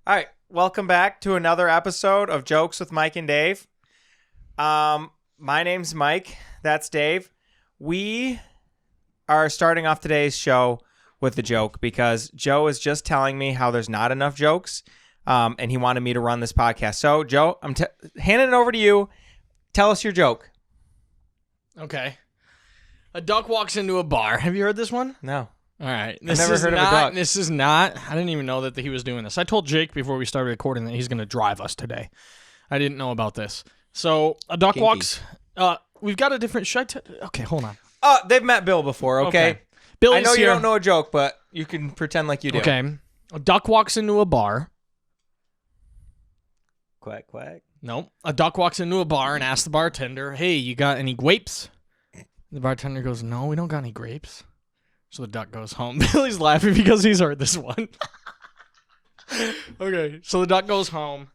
All right, welcome back to another episode of Jokes with Mike and Dave. My name's Mike. That's Dave. We are starting off today's show with a joke because Joe is just telling me how there's not enough jokes, and he wanted me to run this podcast. So, Joe, I'm handing it over to you. Tell us your joke. Okay. A duck walks into a bar. Have you heard this one? No. All right. I've never heard of a duck. This is not. I didn't even know that he was doing this. I told Jake before we started recording that he's going to drive us today. I didn't know about this. So a duck walks. We've got a different. Okay, hold on. They've met Bill before. Okay. Billy's I know here. you don't know a joke, but you can pretend like you do. Okay. A duck walks into a bar. Quack, quack. Nope. A duck walks into a bar and asks the bartender, "Hey, you got any grapes?" The bartender goes, "No, we don't got any grapes." So the duck goes home. Billy's laughing because he's heard this one. Okay, so the duck goes home,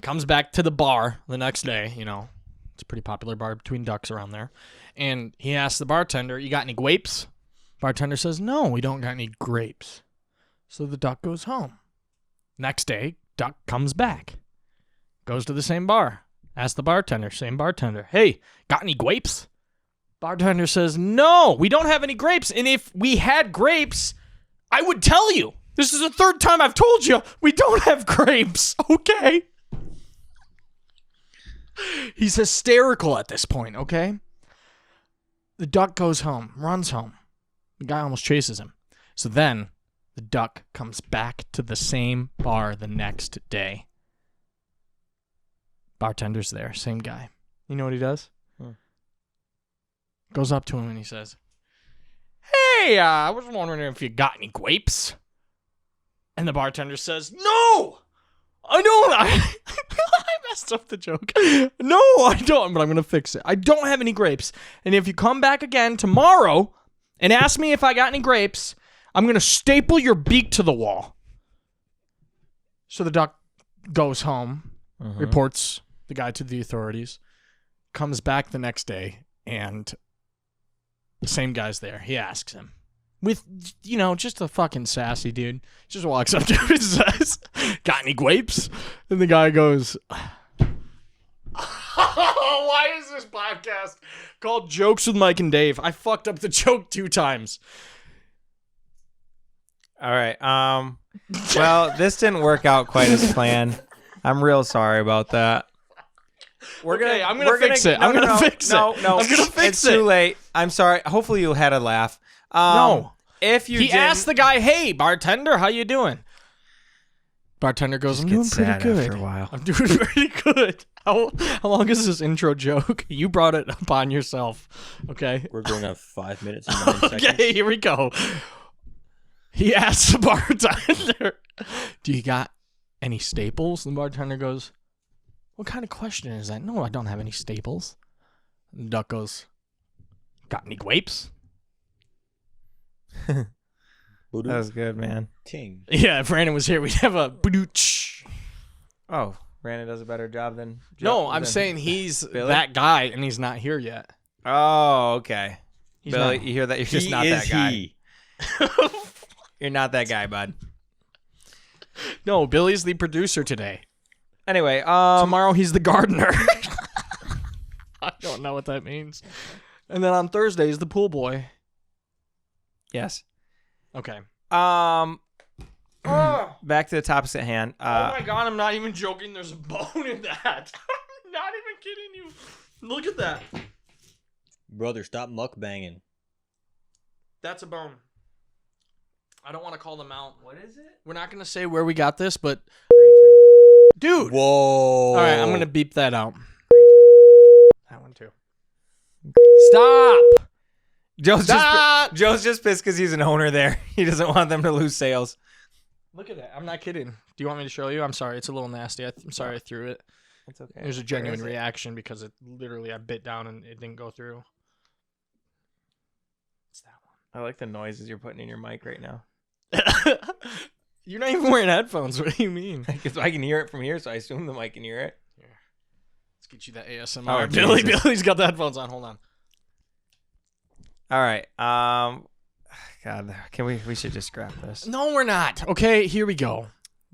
comes back to the bar the next day. You know, it's a pretty popular bar between ducks around there. And he asks the bartender, "You got any grapes?" Bartender says, "No, we don't got any grapes." So the duck goes home. Next day, duck comes back. Goes to the same bar. Asks the bartender, same bartender, "Hey, got any grapes?" Bartender says, "No, we don't have any grapes. And if we had grapes, I would tell you. This is the third time I've told you we don't have grapes." Okay? He's hysterical at this point, okay? The duck goes home, runs home. The guy almost chases him. So then the duck comes back to the same bar the next day. Bartender's there, same guy. You know what he does? Goes up to him and he says, "Hey, I was wondering if you got any grapes." And the bartender says, "No, I don't. I messed up the joke. No, I don't, but I'm going to fix it. I don't have any grapes. And if you come back again tomorrow and ask me if I got any grapes, I'm going to staple your beak to the wall." So the duck goes home, reports the guy to the authorities, comes back the next day, and the same guy's there. He asks him with, just a fucking sassy dude. Just walks up to him and says, "Got any grapes?" And the guy goes, "Why is this podcast called Jokes with Mike and Dave? I fucked up the joke 2 times." All right. Well, this didn't work out quite as planned. I'm real sorry about that. I'm gonna fix it. I'm gonna fix it. No, I'm gonna fix it's too late. I'm sorry. Hopefully you had a laugh. No. If you He asked the guy, "Hey, bartender, how you doing?" Bartender goes, "I'm doing pretty good. After a while. I'm doing pretty good." How long is this intro joke? You brought it upon yourself. Okay. We're going on 5 minutes and 9 seconds. Okay, here we go. He asks the bartender, "Do you got any staples?" And the bartender goes, "What kind of question is that?" "No, I don't have any staples." And the duck goes, "Got any grapes?" That was good, man. Ting. Yeah, if Brandon was here, we'd have a badooch. Oh, Brandon does a better job than No, I'm saying he's Billy? that guy, and he's not here yet. Oh, okay. He's Billy, not. you hear that? You're just not that guy. He. You're not that guy, bud. No, Billy's the producer today. Anyway, Tomorrow he's the gardener. I don't know what that means. And then on Thursday he's the pool boy. yes. Okay. Back to the topics at hand. Oh my god, I'm not even joking. There's a bone in that. I'm not even kidding you. Look at that. Brother, stop mukbanging. That's a bone. I don't want to call them out. What is it? We're not going to say where we got this, but... Dude. Whoa. All right, I'm going to beep that out. That one too. Stop. Joe's just pissed because he's an owner there. He doesn't want them to lose sales. Look at that. I'm not kidding. Do you want me to show you? I'm sorry. It's a little nasty. I'm sorry I threw it. It's okay. There's a genuine reaction because it literally I bit down and it didn't go through. It's that I like the noises you're putting in your mic right now. one. You're not even wearing headphones. What do you mean? Because I can hear it from here, so I assume the mic can hear it. Here. Let's get you that ASMR. Oh, Billy's got the headphones on. Hold on. All right. God, we should just scrap this. No, we're not. Okay, here we go.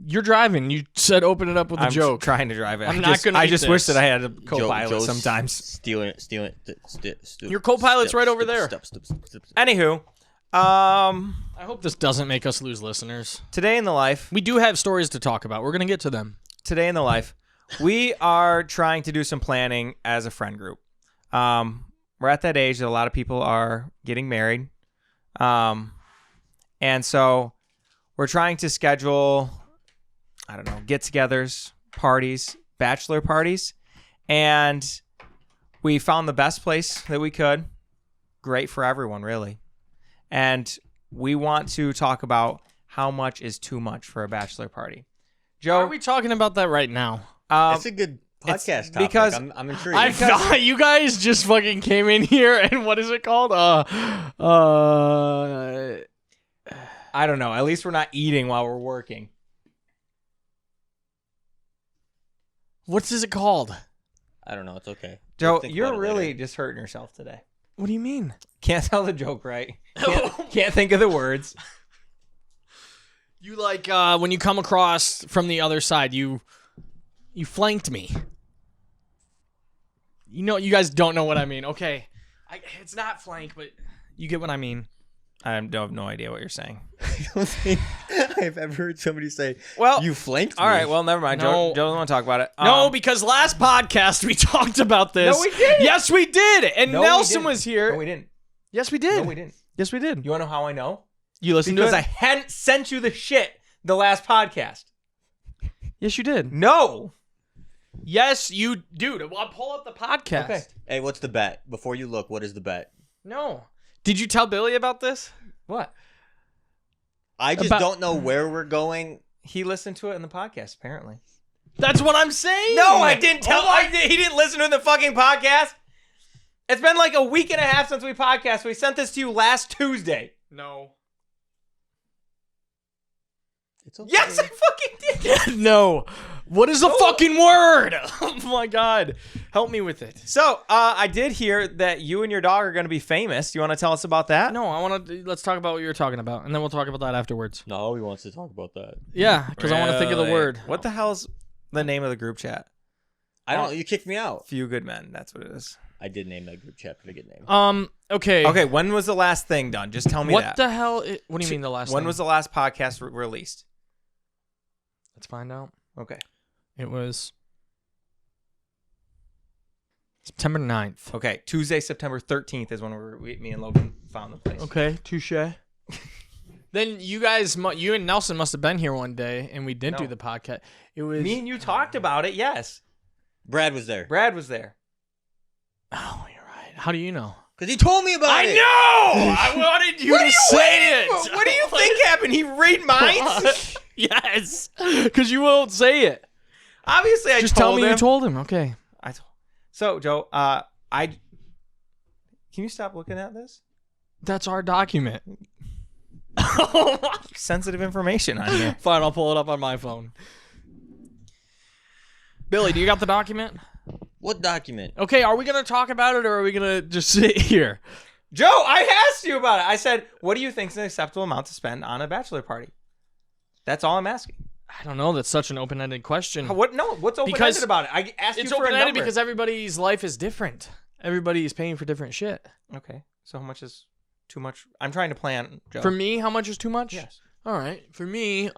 You're driving. You said open it up with a I'm joke. trying to drive it. I'm not gonna I eat just wish this. that I had a co-pilot Joe's sometimes. Stealing. Your co-pilot's right over there. Step. Anywho, I hope this doesn't make us lose listeners. today in the life, We do have stories to talk about. We're going to get to them. we are trying to do some planning as a friend group. We're at that age that a lot of people are getting married. And so we're trying to schedule, I don't know, get-togethers, parties, bachelor parties. And we found the best place that we could. Great for everyone, really. And we want to talk about how much is too much for a bachelor party. Why are Joe, we talking about that right now? That's a good podcast topic. because I'm intrigued. I thought you guys just fucking came in here and what is it called? I don't know. At least we're not eating while we're working. What is it called? I don't know. It's okay. Joe, We'll think you're about it really later. just hurting yourself today. What do you mean? Can't tell the joke right. Can't think of the words. You like when you come across from the other side, you flanked me. You know, you guys don't know what I mean. Okay, it's not flank, but you get what I mean. I have no idea what you're saying. I don't think I've ever heard somebody say, Well, "You flanked me." all right. Well, never mind. No. Joe doesn't want to talk about it. No, because last podcast we talked about this. No, we didn't. Yes, we did. And No, we Nelson didn't. was here. No, we didn't. Yes, we did. No, we didn't. Yes, we did. You want to know how I know? You listened Because to I it? hadn't sent you the shit the last podcast. Yes, you did. No. Yes, you, dude. I'll pull up the podcast. Okay. Hey, what's the bet? Before you look, what is the bet? No. Did you tell Billy about this? What? I just About- don't know where we're going. He listened to it in the podcast, apparently. That's what I'm saying. No, I didn't tell. He didn't listen to the fucking podcast. It's been like a week and a half since we podcast. We sent this to you last Tuesday. No. It's okay. Yes, I fucking did. No. What is the fucking word? Oh my god. Help me with it. So, I did hear that you and your dog are going to be famous. Do you want to tell us about that? No, I want to. Let's talk about what you were talking about, and then we'll talk about that afterwards. No, he wants to talk about that. Yeah, because I want to think of the Really? word. What the hell's the name of the group chat? I don't know. You kicked me out. Few Good Men. That's what it is. I did name that group chat, but a good name. Okay. Okay, when was the last thing done? Just tell me What that. the hell? What do you mean the last? When thing? was the last podcast released? Let's find out. Okay. It was September 9th. Okay, Tuesday, September 13th is when me and Logan found the place. Okay, touche. Then you guys, you and Nelson must have been here one day, and we didn't No. do the podcast. It was Me and you talked about it, yes. Brad was there. Brad was there. Oh, you're right. How do you know? Because he told me about it. know. I wanted you to say it. What do you think happened? He read minds? Yes, because you won't say it. Obviously, I Just told tell me him. you told him. Okay. So, Joe, can you stop looking at this? That's our document. Sensitive information on here. Fine, I'll pull it up on my phone. Billy, do you got the document? What document? Okay, are we going to talk about it or are we going to just sit here? Joe, I asked you about it. I said, what do you think is an acceptable amount to spend on a bachelor party? That's all I'm asking. I don't know. That's such an open-ended question. What? No, what's open-ended Because about it? I asked you It's for a open-ended number. because everybody's life is different. Everybody's paying for different shit. Okay, so how much is too much? I'm trying to plan, Joe. For me, how much is too much? Yes. All right. For me,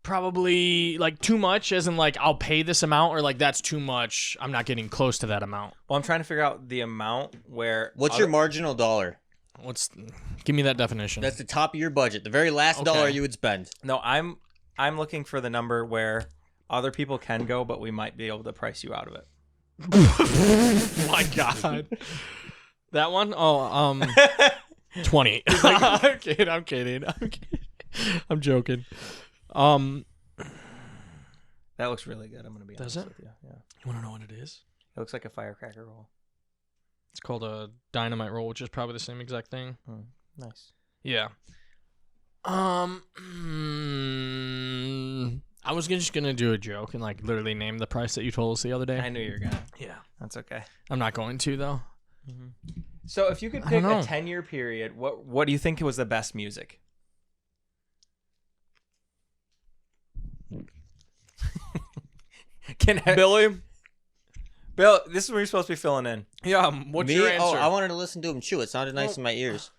probably like too much as in like I'll pay this amount or like that's too much. I'm not getting close to that amount. Well, I'm trying to figure out the amount where... What's your marginal dollar? Give me that definition. That's the top of your budget. The very last Okay. dollar you would spend. No, I'm looking for the number where other people can go, but we might be able to price you out of it. My God. That one? Oh, 20. I'm kidding. I'm joking. That looks really good. I'm gonna be Does honest it? with you. Yeah, You want to know what it is? it looks like a firecracker roll. It's called a dynamite roll, which is probably the same exact thing. Nice. Yeah. I was just gonna do a joke and like literally name the price that you told us the other day. I knew you were gonna. Yeah. That's okay. I'm not going to though. So if you could I pick don't a know. 10-year period, what do you think was the best music? Billy. Bill, this is where you're supposed to be filling in. Yeah. What's Me? your answer? Oh, I wanted to listen to him chew. It sounded nice in my ears.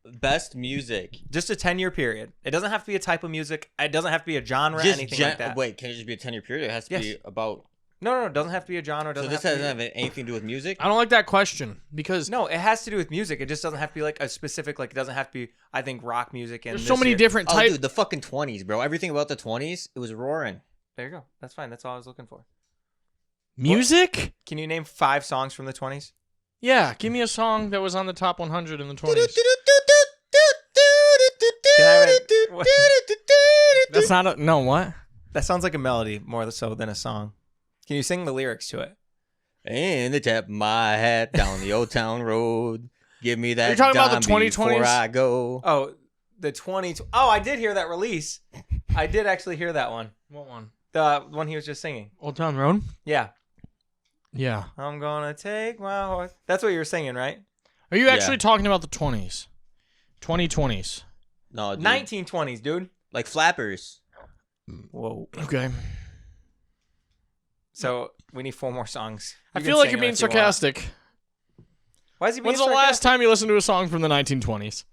Best music. Just a 10-year period. It doesn't have to be a type of music. It doesn't have to be a genre, anything like that. Wait, can it just be a 10-year period? It has to be about. No. It doesn't have to be a genre. So this doesn't have anything to do with music? I don't like that question because No, it has to do with music. It just doesn't have to be like a specific. Like it doesn't have to be. I think rock music and there's so many different Oh, types. dude, the fucking 20s, bro. Everything about the 20s, it was roaring. There you go. That's fine. That's all I was looking for. Music? Can you name 5 songs from the 20s? Yeah. Give me a song that was on the top 100 in the 20s. Can I what? That's not a no. What? That sounds like a melody more so than a song. Can you sing the lyrics to it? And the tap of my hat down the old town road. Give me that. You're talking about the dime 2020s? before I go. Oh, the 20. Oh, I did hear that release. I did actually hear that one. What one? The one he was just singing. Old Town Road. Yeah. Yeah. I'm gonna take my horse. That's what you were singing, right? Are you actually talking about the 20s? 2020s. No, dude. 1920s, dude. Like flappers. Whoa. Okay. So we need 4 more songs. I You feel can like sing you're it being if you want. sarcastic. Why is he being When's the sarcastic? last time you listened to a song from the 1920s?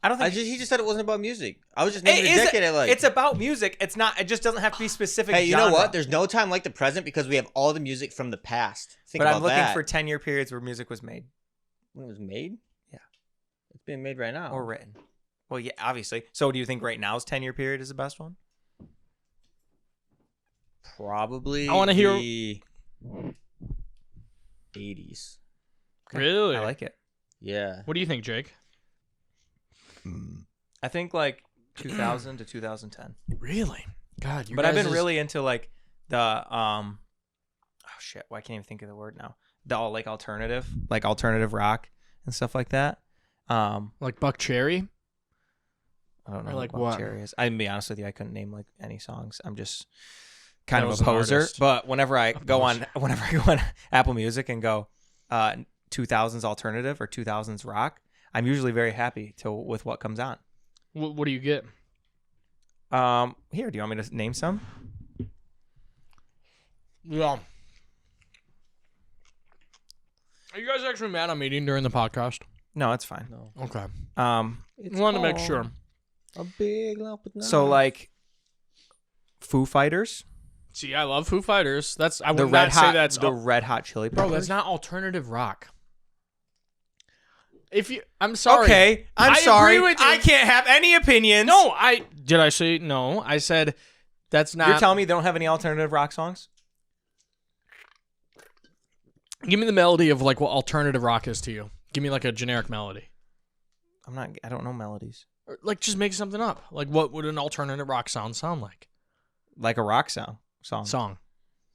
I don't think He just said it wasn't about music. I was just naming the It is- decade I like. It's about music. It's not. It just doesn't have to be specific. Hey, you genre. know what? There's no time like the present because we have all the music from the past. Think But about I'm looking that. for 10-year periods where music was made When it was made? Yeah. It's being made right now. or written. Well, yeah, obviously. So do you think right now's 10-year period is the best one? Probably I wanna hear- the 80s. Really? I like it. Yeah. What do you think, Jake? I think like 2000 to 2010. Really? God, But I've been really into like the oh shit, why can't I even think of the word now? The all like alternative rock and stuff like that. like Buck Cherry. I don't know Or like what what? Cherry is. I'm gonna be honest with you, I couldn't name like any songs. I'm just kind That of was a an poser. artist. But whenever I go on Apple Music and go 2000s alternative or 2000s rock, I'm usually very happy with what comes on. What do you get? Here, do you want me to name some? Yeah. Are you guys actually mad I'm eating during the podcast? No, it's fine. No. Okay. It's Wanted to make all sure. A big lump of So like Foo Fighters, See, I love Foo Fighters. That's I the would Red not Hot, say that's the Red Hot Chili Peppers. bro. That's not alternative rock. If you, I'm sorry. Okay, I'm I sorry. agree with you. I can't have any opinions. No, did I say no? I said that's not. You're telling me they don't have any alternative rock songs? Give me the melody of like what alternative rock is to you. Give me like a generic melody. I don't know melodies. Or, like just make something up. Like what would an alternative rock sound like? Like a rock song. Song.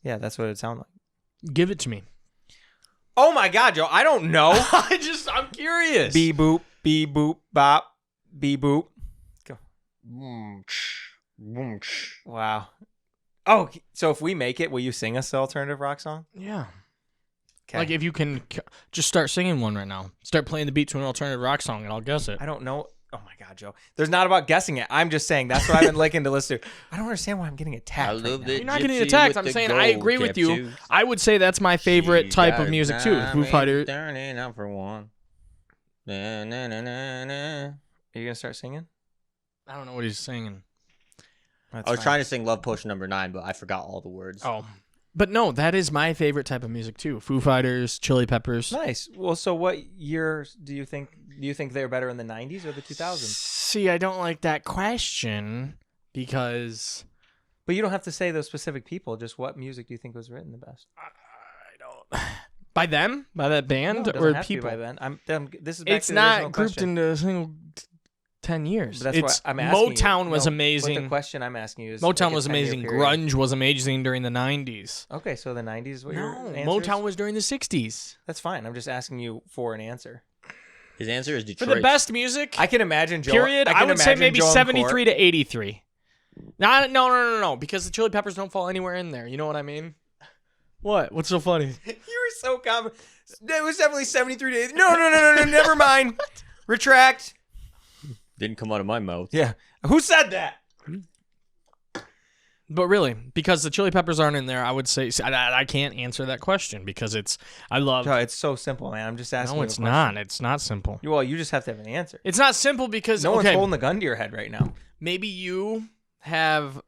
Yeah, that's what it sounds like. Give it to me. Oh my God, Joe! I don't know. I'm curious. Bee boop, bop, bee boop. Go. Wow. Oh, so if we make it, will you sing us the alternative rock song? Yeah. Okay. Like if you can just start singing one right now. Start playing the beat to an alternative rock song and I'll guess it. I don't know. Oh my God, Joe! There's not about guessing it. I'm just saying that's what I've been looking to listen to. I don't understand why I'm getting attacked. I right love now. that. You're not getting gypsy attacked. with I'm the saying I gold agree with you. tattoos. I would say that's my favorite She type got of a music too. Foo diamond Fighters. turning out for one. Na, na, na, na, na. Are you gonna start singing? I don't know what he's singing. That's I was fine. trying to sing Love Potion number 9, but I forgot all the words. Oh. But no, that is my favorite type of music too. Foo Fighters, Chili Peppers. Nice. Well, so what year do you think they're better in the 90s or the 2000s? See, I don't like that question because But you don't have to say those specific people. Just what music do you think was written the best? I don't. By them? By that band No, it doesn't or have to be people? by then. This is back It's to the not original grouped question. into a single 10 years. But that's It's what I'm asking you. Motown was No, But amazing. the question I'm asking you is Motown like a was 10-year amazing. period. Grunge was amazing during the 90s. Okay, so the 90s is what No, your answer Motown is? was during the 60s. That's fine. I'm just asking you for an answer. His answer is For Detroit. the best music, I can imagine Joe. period, I can would say imagine maybe Joe in 73 court. to 83. No, because the Chili Peppers don't fall anywhere in there. You know what I mean? What? What's so funny? You were so confident. It was definitely 73 to 80. No. Never mind. Retract. Didn't come out of my mouth. Yeah. Who said that? But really, because the chili peppers aren't in there, I would say I can't answer that question because I love. Joe, it's so simple, man. I'm just asking. No, you it's a question. not. It's not simple. Well, you just have to have an answer. It's not simple because No one's holding the gun to your head right now. maybe you have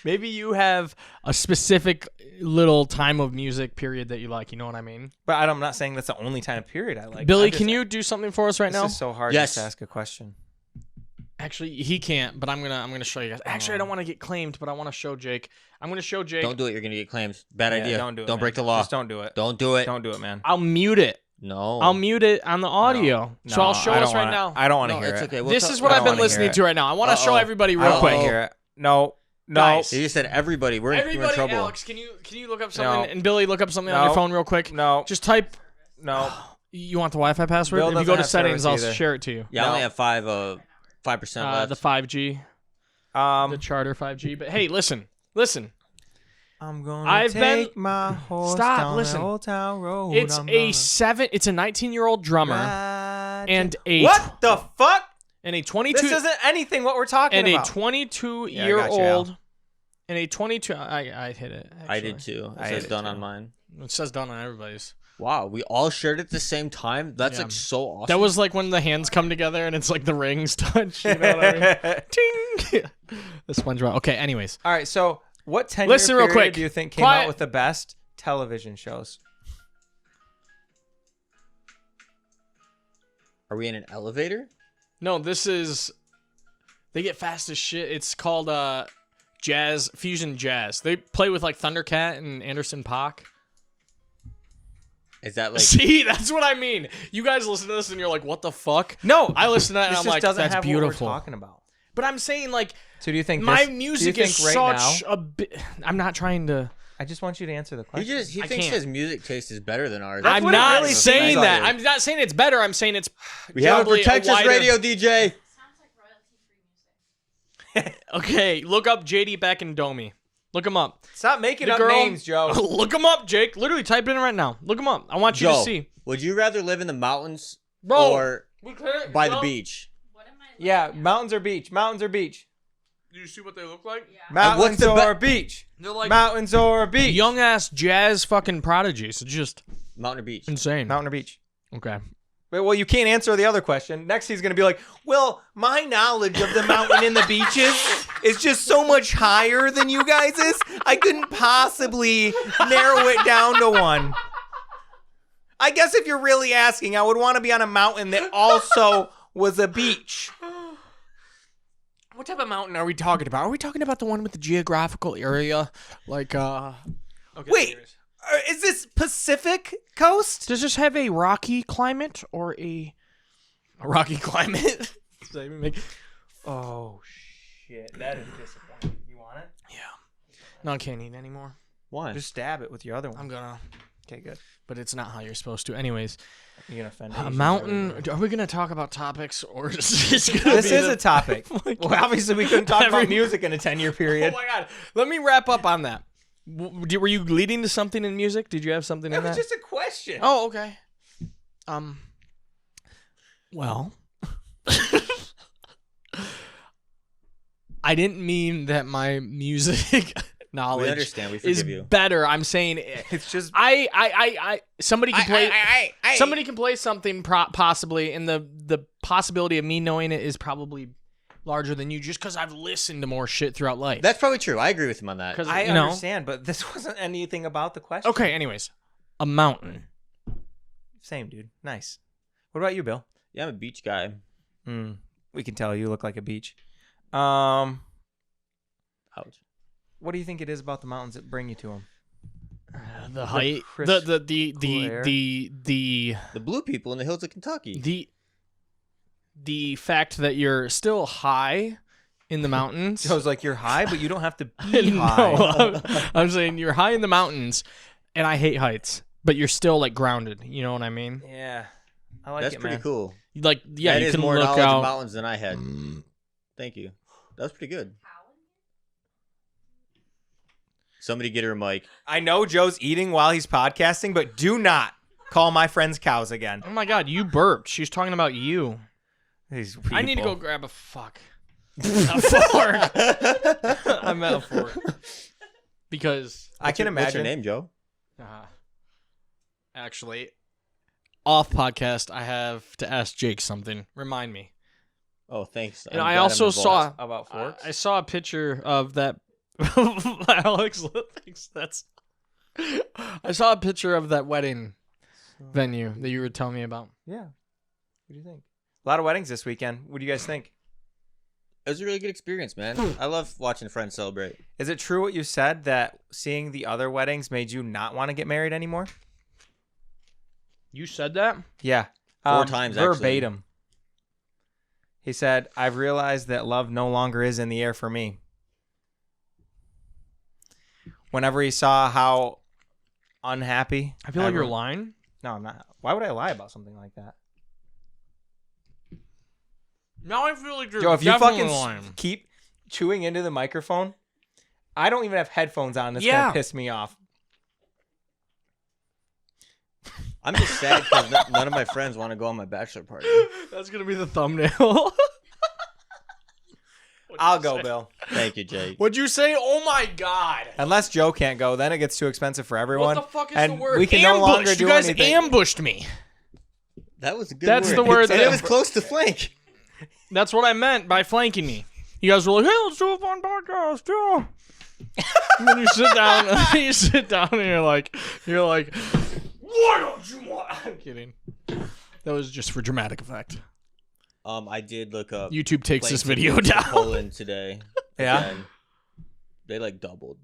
maybe you have a specific little time of music period that you like. You know what I mean? But I'm not saying that's the only time period I like. Billy, can you do something for us right now? This is so hard Yes. just to ask a question. Actually, he can't, but I'm gonna show you guys. Actually, I don't want to get claimed, but I want to show Jake. I'm gonna show Jake. Don't do it. You're gonna get claims. Bad Yeah, idea. Don't do it. Don't man. break the law. Just don't do it. Don't do it. Don't do it, man. I'll mute it. No. I'll mute it on the audio. No, So I'll show I don't us right wanna- now. I don't want to No, hear it's it. okay. This is what I I've don't been wanna listening hear to right now. I want to show everybody I real don't quick. want to hear it. No. Guys. You just said everybody. We're in Everybody, trouble. Alex, can you look up something? No. And Billy, look up something on No. your phone real quick. No. Just type. No. You want the Wi-Fi password? Bill If you doesn't go to have settings, I'll service either. share it to you. Yeah, I No. only have 5% left. The 5G, the Charter 5G. But hey, listen. I'm gonna I've been- take my horse Stop, down listen. the old town road. It's I'm a gonna 19-year-old drummer ride and to- a What the fuck? and a 22 This isn't anything what we're talking and a about. 22-year-old and a 22. I hit it. I actually. did too. I It did says done too. on mine. It says done on everybody's. Wow, we all shared it at the same time? That's Yeah. like so awesome. That was like when the hands come together and it's like the rings touch. You know what I mean? Ting. The SpongeBob. Okay. Anyways, All right, so what 10-year Listen real period quick. do you think came Quiet. out with the best television shows? Are we in an elevator? no. This is. They get fast as shit. It's called jazz fusion jazz. They play with like Thundercat and Anderson .Paak. Is that like See, that's what I mean. You guys listen to this and you're like, "What the fuck?" No, I listen to that and this I'm just like, doesn't "That's have beautiful." what we're talking about. But I'm saying like So do you think my this, music do you is think right such now, a bit. I'm not trying to. I just want you to answer the he question. he I thinks can't. his music taste is better than ours. That's I'm what it not really saying seems that. like. I'm not saying it's better. I'm saying it's. we have a probably pretentious wider- radio DJ. Sounds like royalty-free music. Okay, look up JD Beck and Domi. Look them up. Stop making The up girl- names, Joe. Look them up, Jake. Literally type it in right now. Look them up. I want you to Joe, see. would you rather live in the mountains Bro, or by the beach? What am I Yeah, looking at? mountains or beach? Mountains or beach? Do you see what they look like? Yeah. Mountains the or beach? They're like Mountains or beach? young ass jazz fucking prodigies. It's just Mountain or beach? insane. Mountain or beach? Okay. Wait, well, you can't answer the other question. Next, he's going to be like, well, my knowledge of the mountain and the beaches is just so much higher than you guys's. I couldn't possibly narrow it down to one. I guess if you're really asking, I would want to be on a mountain that also was a beach. What type of mountain are we talking about? Are we talking about the one with the geographical area? Like, okay, Wait. anyways. Is this Pacific Coast? Does this have a rocky climate or a rocky climate? Does that even make... Oh, shit. That is disappointing. You want it? Yeah. No, I can't eat anymore. Why? Just stab it with your other one. I'm gonna, Okay, good. but it's not how you're supposed to. Anyways, You're going to offend a Asians mountain. over here. Are we gonna talk about topics or is this gonna This be is the- a topic. Well, obviously, we couldn't talk Every- about music in a 10-year Oh period. my god! Let me wrap up on that. Were you leading to something in music? Did you have something That in was that? just a question. Oh, okay. Well, I didn't mean that my music We knowledge understand. We is forgive you. better. I'm saying It's just somebody can play somebody can play something possibly, and the possibility of me knowing it is probably larger than you just because I've listened to more shit throughout life. That's probably true. I agree with him on that. because I you know. understand, but this wasn't anything about the question. Okay. Anyways, a mountain. Same, dude. Nice. What about you, Bill? Yeah, I'm a beach guy. We can tell you look like a beach. Ouch. What do you think it is about the mountains that bring you to them? The height, crisp, the air. the The blue people in the hills of Kentucky. the fact that you're still high in the mountains. So it's like you're high, but you don't have to be No, high. I'm saying you're high in the mountains, and I hate heights, but you're still like grounded. You know what I mean? Yeah, I like That's it, pretty man. cool. Like, yeah, That you is can more look knowledge of out. mountains than I had. Thank you. That was pretty good. Somebody get her a mic. I know Joe's eating while he's podcasting, but do not call my friends cows again. Oh my god, you burped. She's talking about you. These I need to go people. grab a fuck. A fork. I meant a fork. Because I can What's your imagine. name, Joe? actually, off podcast, I have to ask Jake something. Remind me. Oh, thanks. And I'm I glad I'm also involved. saw About forks? I saw a picture of that. Alex thinks that's. I saw a picture of that wedding venue that you were telling me about. Yeah. What do you think? A lot of weddings this weekend. What do you guys think? It was a really good experience, man. I love watching friends celebrate. Is it true what you said that seeing the other weddings made you not want to get married anymore? You said that? Yeah. 4 times, actually. verbatim. He said, I've realized that love no longer is in the air for me. Whenever he saw how unhappy. I feel like you're lying. No, I'm not. Why would I lie about something like that? Now I feel like you're Joe, if you definitely fucking lying. keep chewing into the microphone, I don't even have headphones on. It's Yeah. going to piss me off. I'm just sad because none of my friends want to go on my bachelor party. That's gonna be the thumbnail. I'll go, Bill. Thank you, Jake. What'd you say? Oh my god! Unless Joe can't go, then it gets too expensive for everyone. What the fuck is and the word? we can no longer do You guys anything. ambushed me. That was a good That's word. the word And that- it was close to flank. That's what I meant by flanking me. You guys were like, "Hey, let's do a fun podcast, yeah." And then you sit down. And you're like, "Why don't you want?" I'm kidding. That was just for dramatic effect. I did look up YouTube takes this flight video tickets to down. Poland today. Yeah? And they like doubled.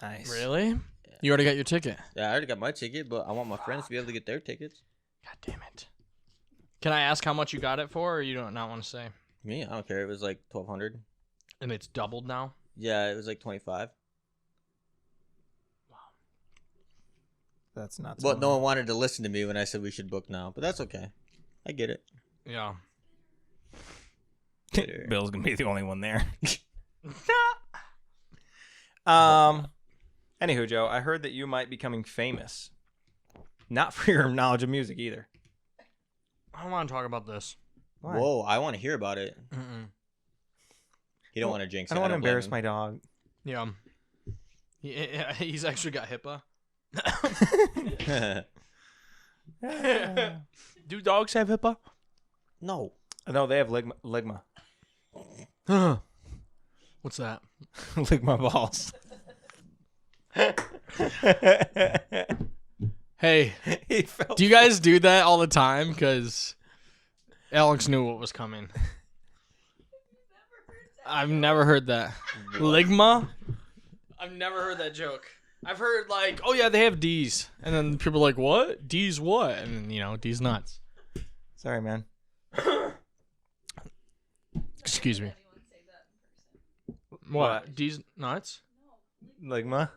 Nice. Really? You already got your ticket? Yeah, I already got my ticket, but I want my friends to be able to get their tickets. God damn it! Can I ask how much you got it for, or you don't not want to say? Me, I don't care. It was like 1,200. And it's doubled now. Yeah, it was like 25. That's not But no one wanted to listen to me when I said we should book now. But that's okay. I get it. Yeah. Later. Bill's going to be the only one there. Anywho, Joe, I heard that you might be becoming famous. Not for your knowledge of music either. I don't want to talk about this. Why? Whoa, I want to hear about it. Mm-mm. You don't want to jinx I it. don't want to blame embarrass him. my dog. Yeah. He's actually got HIPAA. Do dogs have HIPAA? No. No, they have ligma. What's that? Ligma balls. Hey, He fell. do you guys do that all the time? Because Alex knew what was coming. I've never heard that. Ligma? I've never heard that joke. I've heard like, oh yeah, they have D's. And then people are like, what? D's what? And D's nuts. Sorry, man. Excuse me. Anyone say that in person? What? D's nuts? Ligma.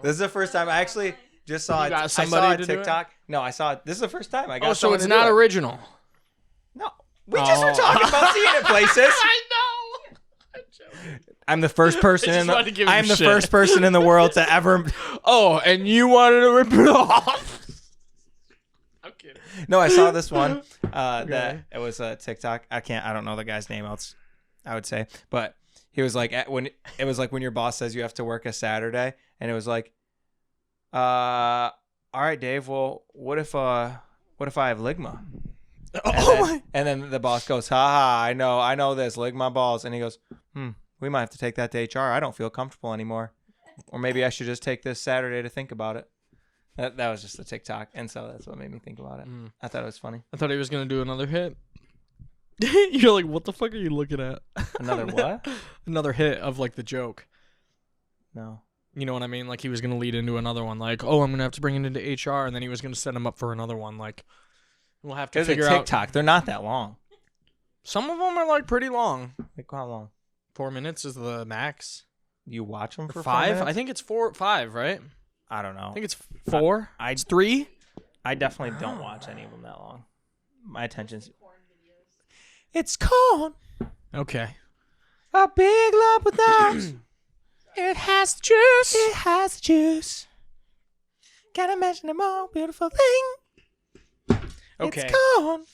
This is the first time I actually just saw You it. got I somebody saw a to do it? TikTok. No, I saw it. This is the first time I got. Oh, so someone it's to do not it. original. No, we just were Oh. talking about seeing it places. I know. I'm the first person I just in the. wanted to give him I'm the shit. first person in the world to ever. Oh, and you wanted to rip it off. I'm kidding. No, I saw this one. That it was a TikTok. I don't know the guy's name. Else, I would say, but he was like when your boss says you have to work a Saturday, and it was like, all right, Dave. Well, what if I have ligma? And then the boss goes, haha, I know this, ligma balls. And he goes, we might have to take that to HR. I don't feel comfortable anymore. Or maybe I should just take this Saturday to think about it. That was just a TikTok. And so that's what made me think about it. I thought it was funny. I thought he was going to do another hit. You're like, what the fuck are you looking at? Another what? Another hit of like the joke. No. You know what I mean? Like he was going to lead into another one. Like, oh, I'm going to have to bring it into HR. And then he was going to set him up for another one. Like, we'll have to There's a figure out. TikTok. They're not that long. Some of them are like pretty long. Like how long? 4 minutes is the max. You watch them Or for 5? 5 I think it's 5, right? I don't know. I think it's 4. It's 3. I definitely don't watch any of them that long. My attention's... Porn videos. It's corn. Okay. A big lump with arms. It has juice. It has juice. Can't imagine a more beautiful thing. Okay. It's corn.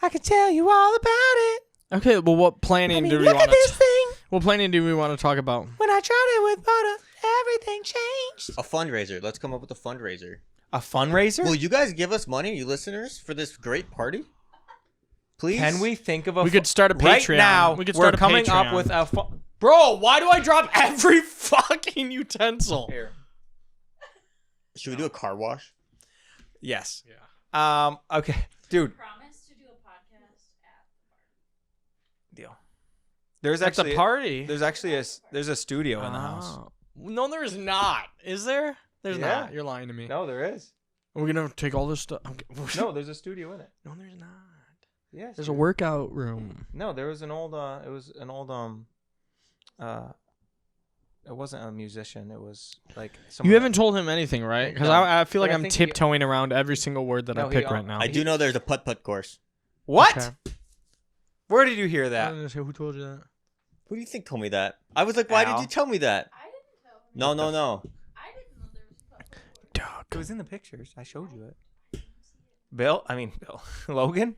I can tell you all about it. Okay, well, what planning do we look want at this thing. What planning do we want to talk about? When I tried it with butter, everything changed. A fundraiser. Let's come up with a fundraiser. A fundraiser? Will you guys give us money, you listeners, for this great party? Please? Can we think of a... We could start a Patreon. Right now, we could we're start a coming up Patreon. with a... Bro, why do I drop every fucking utensil? Here. Should we do a car wash? Yes. Yeah. Okay. Dude. Promise to do a podcast at the Deal. There's At the actually... party? There's actually a studio in the house. Oh. No, there's not. Is there? There's Yeah. not. You're lying to me. No, there is. Are we going to take all this stuff? Okay. No, there's a studio in it. No, there's not. Yes. There's a workout room. No, there was an old... it was an old... it wasn't a musician. It was like... You haven't told him anything, right? Because No. I feel like But I I'm think he- tiptoeing around every single word that No, I he pick al- right now. I do know there's a putt-putt course. What? Okay. Where did you hear that? Who told you that? Who do you think told me that? I was like, why Al. did you tell me that? I didn't tell him. No. I didn't know there was a podcast. Doug. It was in the pictures. I showed you it. Bill? Logan?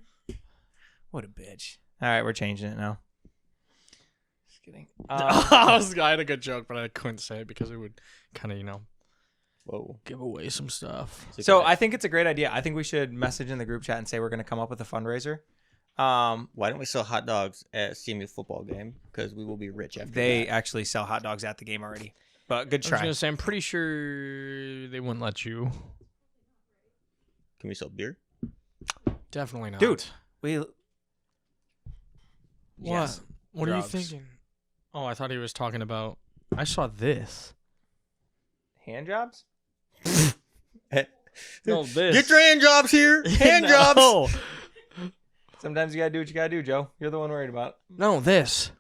What a bitch. All right, we're changing it now. Just kidding. I had a good joke, but I couldn't say it because it would kind of, Whoa. give away some stuff. So I think it's a great idea. I think we should message in the group chat and say we're going to come up with a fundraiser. Why don't we sell hot dogs at CMU football game? Because we will be rich after They that. actually sell hot dogs at the game already. But good I was try. gonna say I'm pretty sure they wouldn't let you. Can we sell beer? Definitely not, Dude. We What? Yes. What Drugs. are you thinking? Oh, I thought he was talking about. I saw this. hand jobs? No, this. Get your hand jobs here. Hand jobs. No. Sometimes you got to do what you got to do, Joe. You're the one worried about. No, this.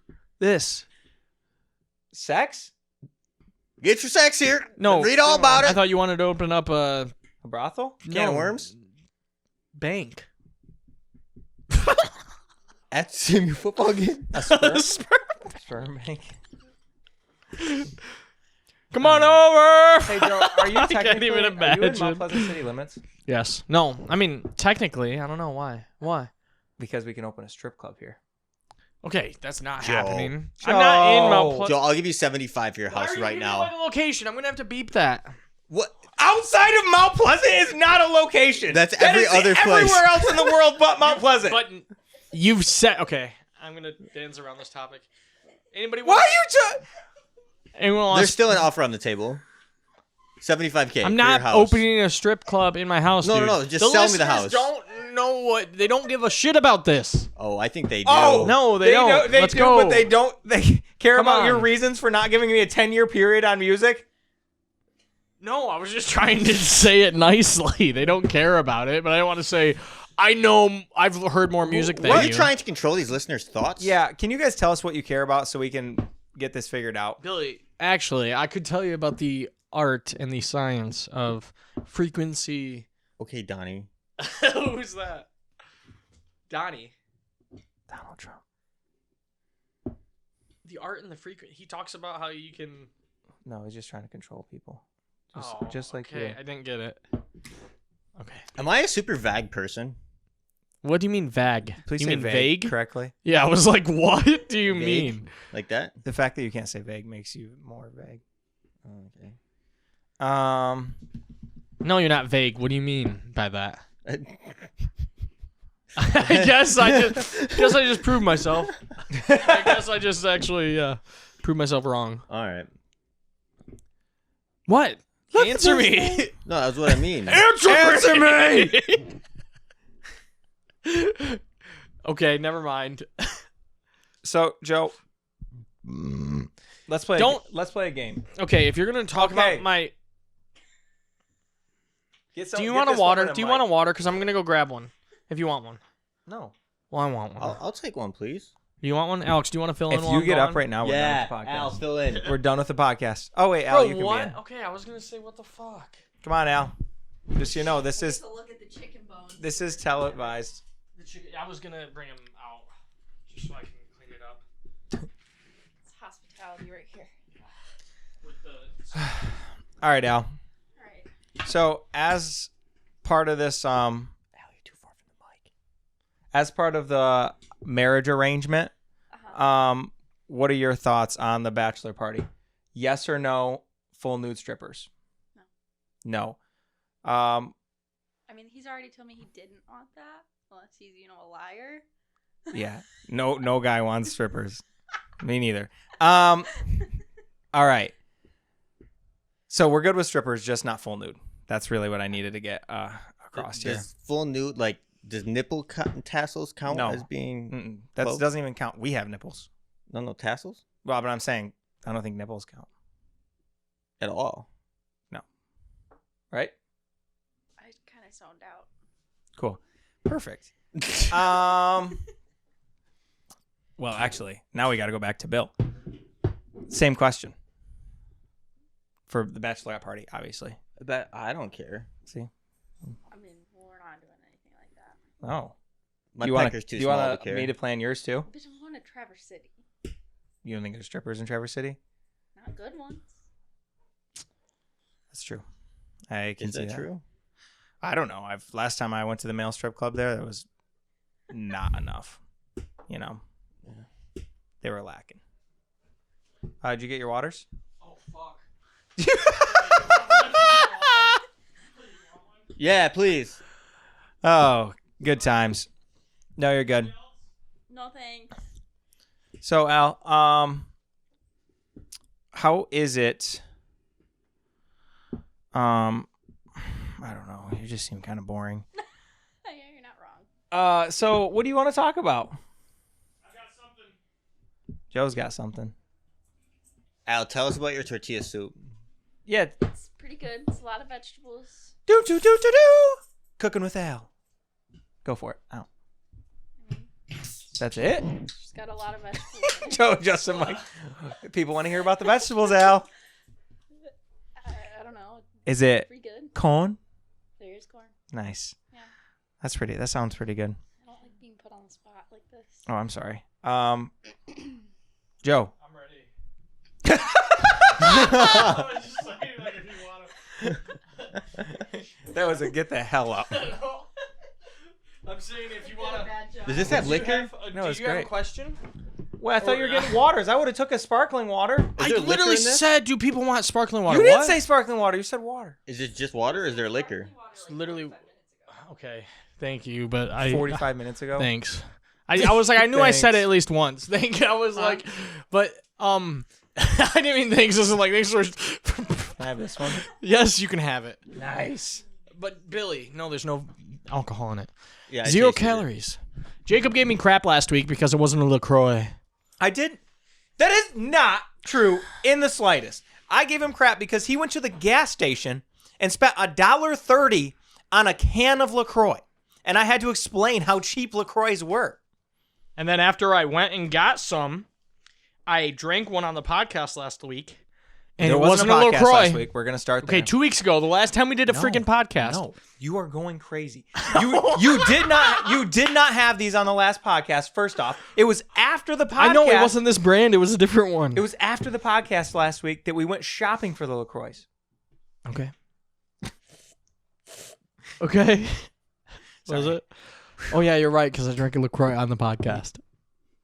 Sex? Get your sex here. No. Read all about I it. thought you wanted to open up a A brothel? Can of worms. bank. At CMU football game. A sperm? Sperm bank? Come on over. Hey, Joe, are you I can't technically even are you in imagine. Mount Pleasant city limits? Yes. No. I mean, technically, I don't know why. Why? Because we can open a strip club here. Okay, that's not Joe. happening. I'm not in Mount Pleasant. Joe, I'll give you 75 for your house right now. The location. I'm gonna have to beep that. What? Outside of Mount Pleasant is not a location. That's That every is other place. Everywhere else in the world but Mount Pleasant. But you've said okay. I'm gonna dance around this topic. Anybody? Why want? are you Anyone There's wants? still an offer on the table. 75K. I'm for not your house. opening a strip club in my house. No, dude. no, just the sell me the listeners house. Don't know what they don't give a shit about this. Oh, I think they do. Oh No, they don't. They Let's do, go. but they don't. They care Come about your on. reasons for not giving me a 10-year period on music. No, I was just trying to say it nicely. They don't care about it, but I want to say I know I've heard more music than Are you. you trying to control these listeners' thoughts? Yeah, can you guys tell us what you care about so we can get this figured out? Billy, actually, I could tell you about the art and the science of frequency. Okay, Donnie. Who's that? Donnie. Donald Trump. The art and the frequency. He talks about how you can. No, he's just trying to control people. Oh, Just like okay, you. I didn't get it. Okay. Am I a super vague person? What do you mean vague? Please you say mean vague? correctly. Yeah, I was like, what do you Vague? mean? Like that? The fact that you can't say vague makes you more vague. Oh, okay. No, you're not vague. What do you mean by that? I guess I just proved myself. I guess I just actually proved myself wrong. All right. What? Answer me. No, that's what I mean. Answer me. Okay, never mind. So, Joe, let's play. Don't- Let's play a game. Okay, if you're gonna talk Okay. about my, Get do you want a water? Do you want a water? Because I'm gonna go grab one. If you want one. No. Well, I want one. I'll take one, please. Do you want one, Alex? Do you want to fill in? If while you I'm get up gone? right now, we're done with the podcast. Al, fill in. We're done with the podcast. Oh wait, Al, Bro, you can what? be in. Okay, I was gonna say what the fuck. Come on, Al. Just so you know, this is To look at the chicken bones. televised. I was gonna bring him out just so I can clean it up. It's hospitality right here. With the All right, Al. All right. So as part of this, Al, you're too far from the mic. as part of the marriage arrangement. Uh-huh. What are your thoughts on the bachelor party? Yes or no? Full nude strippers? No. I mean, he's already told me he didn't want that, unless he's, a liar. Yeah. No guy wants strippers. Me neither. All right. So we're good with strippers, just not full nude. That's really what I needed to get across here. Does full nude, does nipple tassels count No. as being... Mm-mm. That close? doesn't even count. We have nipples. No tassels? Well, but I'm saying I don't think nipples count. At all. Right? I kind of zoned out. Cool. Perfect. Well, actually, now we got to go back to Bill. Same question. For the bachelorette party, obviously. That I don't care. See? I mean, we're not doing anything like that. Oh. My you wanna, pecker's too do you small want to care. me to plan yours too? Bitch, I'm going to Traverse City. You don't think there's strippers in Traverse City? Not good ones. That's true. I can Is see that that. true? I don't know. Last time I went to the male strip club there was not enough. Yeah. They were lacking. Did you get your waters? Oh, fuck. Yeah, please. Oh, good times. No, you're good. No thanks. So Al, how is it? I don't know. You just seem kind of boring. Yeah, you're not wrong. So what do you want to talk about? I got something. Joe's got something. Al, tell us about your tortilla soup. Yeah. It's pretty good. It's a lot of vegetables. Do. Cooking with Al. Go for it. Al. I mean, That's it? she's got a lot of vegetables. in it. Joe, Justin, Mike. People want to hear about the vegetables, Al. I don't know. Is it Pretty good. corn? There is corn. Nice. Yeah. That's pretty. That sounds pretty good. I don't like being put on the spot like this. Oh, I'm sorry. Joe. I'm ready. I was just saying, if you want That was a get the hell up. to. I'm saying if you want to. Does this have liquor? No, do it's you have great. a question? Well, I thought you were getting waters. I would have took a sparkling water. Is I there liquor literally in this? said, do people want sparkling water? You didn't What? say sparkling water. You said water. Is it just water or is there liquor? It's literally. Okay, thank you, but I. 45 minutes ago. Thanks. I was like, I knew I said it Thanks. at least once. Thank you. I was like, but I didn't mean thanks. This is like thanks for. Can I have this one? Yes, you can have it. Nice. But Billy, no, there's no alcohol in it. Yeah, I Zero tasted it. calories. Jacob gave me crap last week because it wasn't a LaCroix. I did. That is not true in the slightest. I gave him crap because he went to the gas station and spent $1.30 on a can of LaCroix. And I had to explain how cheap LaCroix were. And then after I went and got some, I drank one on the podcast last week. And There it wasn't wasn't a podcast LaCroix. last week. We're going to start there. Okay, 2 weeks ago, the last time we did a freaking podcast. No, you are going crazy. You did not have these on the last podcast. First off, it was after the podcast. I know it wasn't this brand, it was a different one. It was after the podcast last week that we went shopping for the LaCroix. Okay. Okay. Was Sorry. it? Oh yeah, you're right, because I drank a LaCroix on the podcast.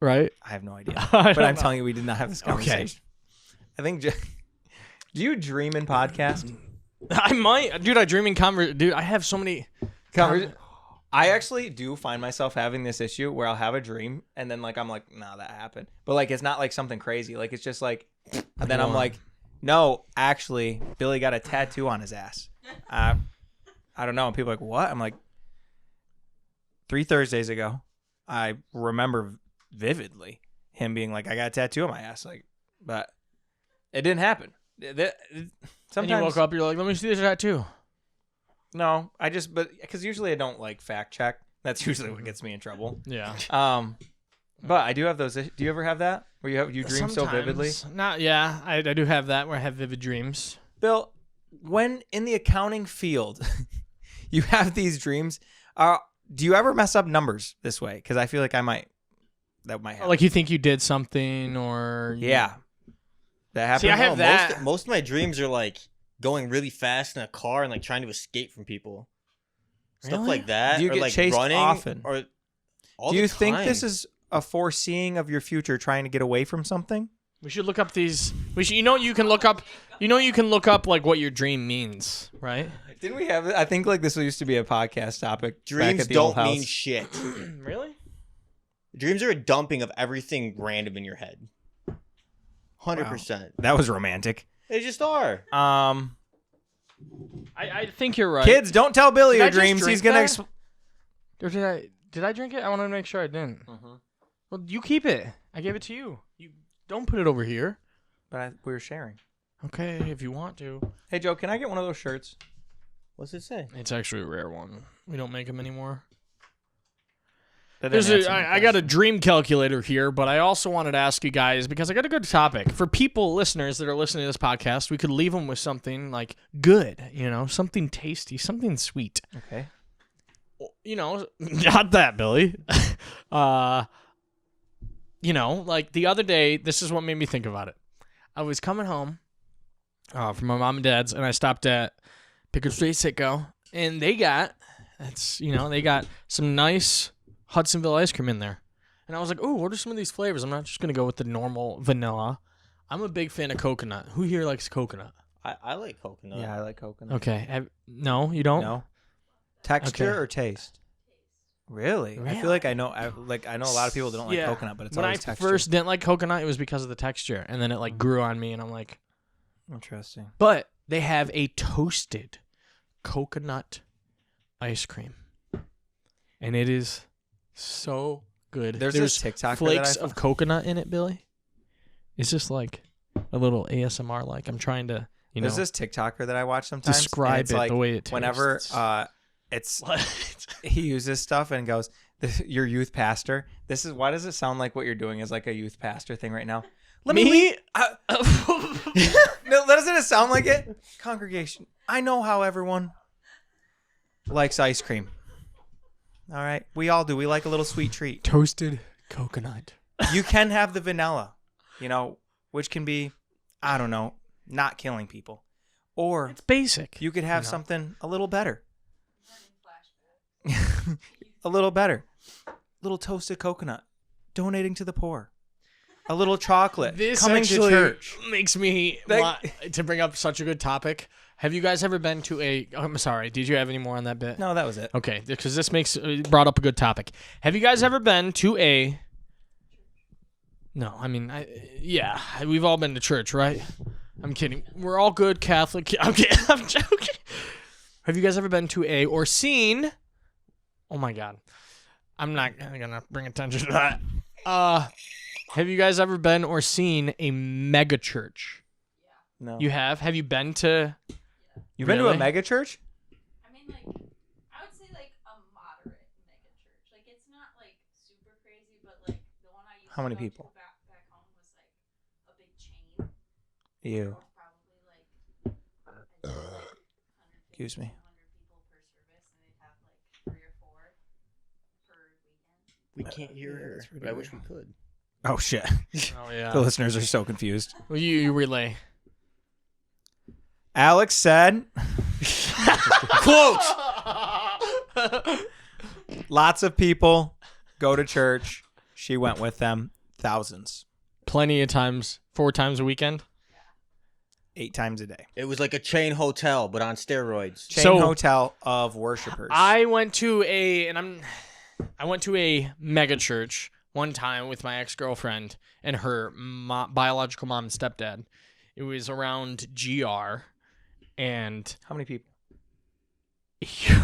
Right? I have no idea. I But don't I'm know. telling you, we did not have this conversation. I think. Do you dream in podcast? I might. Dude, I dream in Dude, I have so many. I actually do find myself having this issue where I'll have a dream and then I'm like, nah, that happened. But it's not like something crazy. It's just and then I'm like, no, actually, Billy got a tattoo on his ass. I don't know. And people are like, what? I'm like, 3 Thursdays ago, I remember vividly him being like, I got a tattoo on my ass. But it didn't happen. Sometimes And you woke up, you're like, let me see this tattoo. No, but because usually I don't fact check. That's usually what gets me in trouble. Yeah. But I do have those. Do you ever have that where you dream so vividly? Not, yeah. I do have that where I have vivid dreams. Bill, when in the accounting field, you have these dreams. Do you ever mess up numbers this way? Because I feel like that might happen. Like you think you did something or. Yeah. That happened. See, I have that. Most of my dreams are going really fast in a car and trying to escape from people. Stuff Really? like that. Do you or get chased running often? Or all Do you the think time. this is a foreseeing of your future, trying to get away from something. We should look up these. You know you can look up. You know you can look up like what your dream means, right? Didn't we have? I think like this used to be a podcast topic. Dreams back at the old don't mean house. shit. Really? Dreams are a dumping of everything random in your head. 100%. That was romantic. They just are. I think you're right. Kids, don't tell Billy Did I your just dreams. drink He's gonna. that? Or did I drink it? I want to make sure I didn't. Well, you keep it. I gave it to you. You don't put it over here. But we were sharing. Okay, if you want to. Hey Joe, can I get one of those shirts? What's it say? It's actually a rare one. We don't make them anymore. That didn't answer my I got a question. dream calculator here, but I also wanted to ask you guys, because I got a good topic. For people, listeners that are listening to this podcast, we could leave them with something like good, something tasty, something sweet. Okay. Not that, Billy. Like the other day, this is what made me think about it. I was coming home from my mom and dad's, and I stopped at Pickard Street Sitco, and they got some nice Hudsonville ice cream in there. And I was like, "Oh, what are some of these flavors?" I'm not just gonna go with the normal vanilla. I'm a big fan of coconut. Who here likes coconut? I like coconut. Yeah, I like coconut. Okay. No, you don't? No. Texture Okay. or taste? Really? I feel like I know. I know a lot of people that don't like coconut, but it's when always I texture. first didn't like coconut, it was because of the texture, and then it like grew on me, and I'm like, Interesting. but they have a toasted coconut ice cream, and it is so good. There's this TikToker that I flakes follow. of coconut in it, Billy. It's just like a little ASMR. Like I'm trying to, There's this TikToker that I watch sometimes. and describe it's it like the way it tastes. whenever it's What? he uses stuff and goes, "Your youth pastor. This is why does it sound like what you're doing is like a youth pastor thing right now? Let me Me? No, doesn't it sound like it? Congregation. I know how everyone likes ice cream. All right, we all do. We like a little sweet treat. Toasted coconut. You can have the vanilla, which can be, I don't know, not killing people, or It's basic. you could have something a little better. A little better. Little toasted coconut. Donating to the poor. A little chocolate. This coming actually to church. makes me want to bring up such a good topic. Have you guys ever been to a... I'm sorry. Did you have any more on that bit? No, that was it. Okay, because this brought up a good topic. Have you guys ever been to a... No, I mean, yeah, we've all been to church, right? I'm kidding. We're all good Catholic. I'm kidding. I'm joking. Have you guys ever been to a or seen... Oh my God. I'm not gonna bring attention to that. Have you guys ever been or seen a mega church? No. You have? Have you been to? You've been to a Really? mega church? I mean, like, I would say like a moderate mega church. Like, it's not like super crazy, but like the one I used How to many go people? to back home was like a big chain. You. Probably like I'd say, like, 150, Excuse me. 200 people per service, and they'd have like 3 or 4 per weekend. We can't hear her. pretty But I weird. wish we could. Oh, shit. Oh yeah. The listeners are so confused. Well, you relay. Alex said, Quote! lots of people go to church. She went with them. Thousands. Plenty of times. 4 times a weekend. 8 times a day. It was like a chain hotel, but on steroids. Chain So- hotel of worshipers. I went to a mega church one time with my ex-girlfriend and her biological mom and stepdad. It was around GR, and How many people?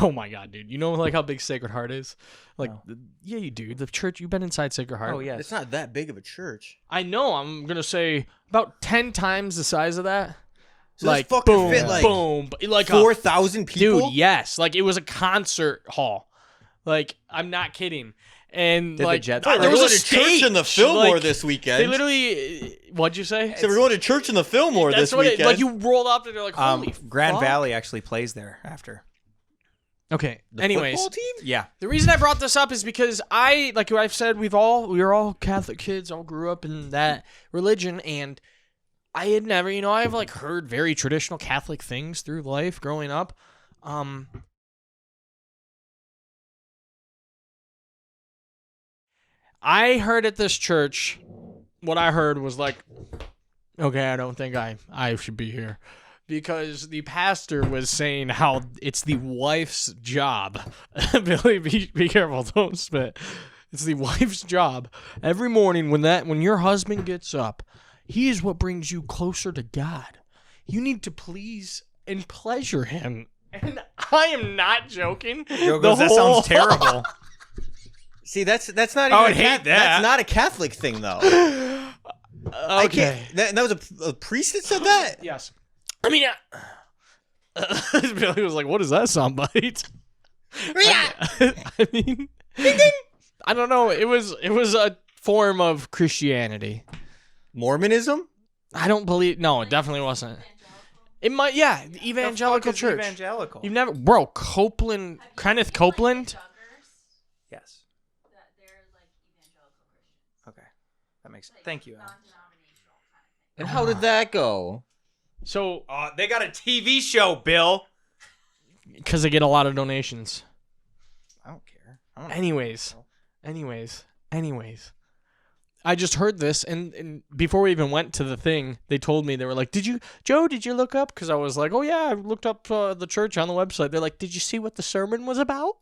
oh my God, dude! You know like how big Sacred Heart is? Like, No. yeah, you do. The church. You've been inside Sacred Heart. Oh, yes. It's not that big of a church. I know. I'm gonna say about 10 times the size of that. So like this fucking boom, fit like boom, like 4,000 people? Dude, yes. Like it was a concert hall. Like I'm not kidding. And Did the like Jets There play? was a stage. church in the Fillmore Like, this They weekend. literally. What'd you say? So we're going to church in the Fillmore That's this what weekend. like you rolled up and they're like, holy Grand fuck. Valley actually plays there after. Okay. The Anyways, football team? Yeah. the reason I brought this up is because like I've said, we were all Catholic kids, all grew up in that religion, and I had never, I've like heard very traditional Catholic things through life growing up. I heard at this church, what I heard was like, okay, I don't think I should be here. Because the pastor was saying how it's the wife's job. Billy, be careful, don't spit. It's the wife's job. Every morning when your husband gets up, he is what brings you closer to God. You need to please and pleasure him. And I am not joking. Joe goes, that sounds terrible. See, that's not. I Even would hate that. That's not a Catholic thing, though. Okay. That was a priest that said that. Yes. I mean, Billy was like, "What is that soundbite?" I mean, I don't know. It was a form of Christianity. Mormonism? I don't believe. No, it definitely wasn't. It might. Yeah, the evangelical The fuck is church. Evangelical. You've never, bro. Copeland, Kenneth Copeland. Yes. They're like evangelical Christians. Okay. That makes sense. Thank you, Al. Non-denominational kind of thing. And how did that go? So, They got a TV show, Bill. because they get a lot of donations. I don't care. I don't know. Anyways. I just heard this, and before we even went to the thing, they told me, they were like, did you look up? Because I was like, oh yeah, I looked up the church on the website. They're like, did you see what the sermon was about?